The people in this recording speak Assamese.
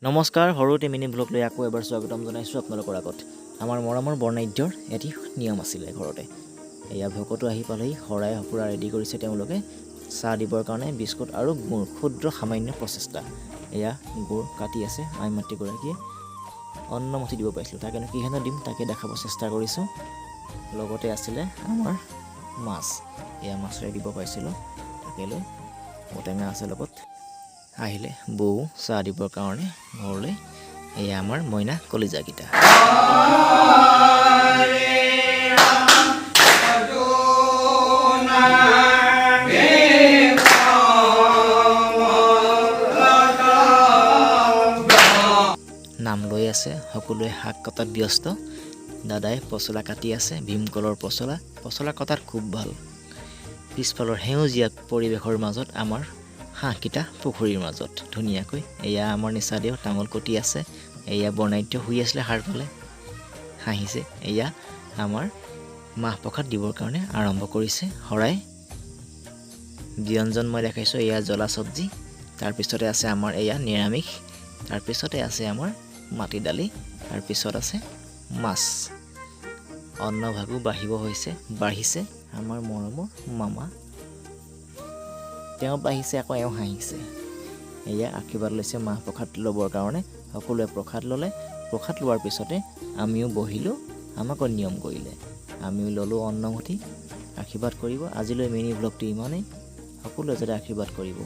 নমস্কাৰ সৰুতে মিনি ব্লগ লৈ আকৌ এবাৰ স্বাগতম জনাইছোঁ আপোনালোকৰ আগত। আমাৰ মৰমৰ বৰ্ণাঢ্যৰ এটি নিয়ম আছিলে ঘৰতে। এয়া ভকতো আহি পালেহি, শৰাই সঁফুৰা ৰেডি কৰিছে তেওঁলোকে চাহ দিবৰ কাৰণে। বিস্কুট আৰু গুড়, ক্ষুদ্ৰ সামান্য প্ৰচেষ্টা। এয়া গুড় কাটি আছে আই মাতৃগৰাকীয়ে। অন্নমুঠি দিব পাৰিছিলোঁ, তাকেনো কিহেনো দিম তাকে দেখাব চেষ্টা কৰিছোঁ। লগতে আছিলে আমাৰ মাছ, এয়া মাছেৰে দিব পাৰিছিলোঁ। তাকে লৈ ঔটেঙা আছে লগত। আহিলে বৌ চাহ দিবৰ কাৰণে ঘৰলৈ। এয়া আমাৰ মইনা কলিজাকেইটা। নাম লৈ আছে, সকলোৱে শাক কটাত ব্যস্ত। দাদাই পচলা কাটি আছে, ভীমকলৰ পচলা। পচলা কটাত খুব ভাল। পিছফালৰ সেউজীয়া পৰিৱেশৰ মাজত আমাৰ হাঁহকেইটা পুখুৰীৰ মাজত ধুনীয়াকৈ। এয়া আমাৰ নিচাদেও তামোল কটি আছে। এয়া বৰ্ণাঢ্য শুই আছিলে সাৰ পালে, হাঁহিছে। এয়া আমাৰ মাহ প্ৰসাদ দিবৰ কাৰণে আৰম্ভ কৰিছে শৰাই। ব্যঞ্জন মই দেখাইছোঁ, এয়া জ্বলা চব্জি। তাৰপিছতে আছে আমাৰ এয়া নিৰামিষ। তাৰপিছতে আছে আমাৰ মাটি দালি। তাৰপিছত আছে মাছ। অন্নভাগো বাঢ়িছে আমাৰ মৰমৰ মামা। তেওঁ বাঢ়িছে আকৌ এওঁ হাঁহিছে। এয়া আশীৰ্বাদ লৈছে মাহ প্ৰসাদ ল'বৰ কাৰণে। সকলোৱে প্ৰসাদ ল'লে। প্ৰসাদ লোৱাৰ পিছতে আমিও বহিলোঁ, আমাকো নিয়ম কৰিলে। আমিও ল'লোঁ অন্নমুঠি। আশীৰ্বাদ কৰিব। আজিলৈ মিনি ব্লগটো ইমানেই। সকলোৱে যাতে আশীৰ্বাদ কৰিব।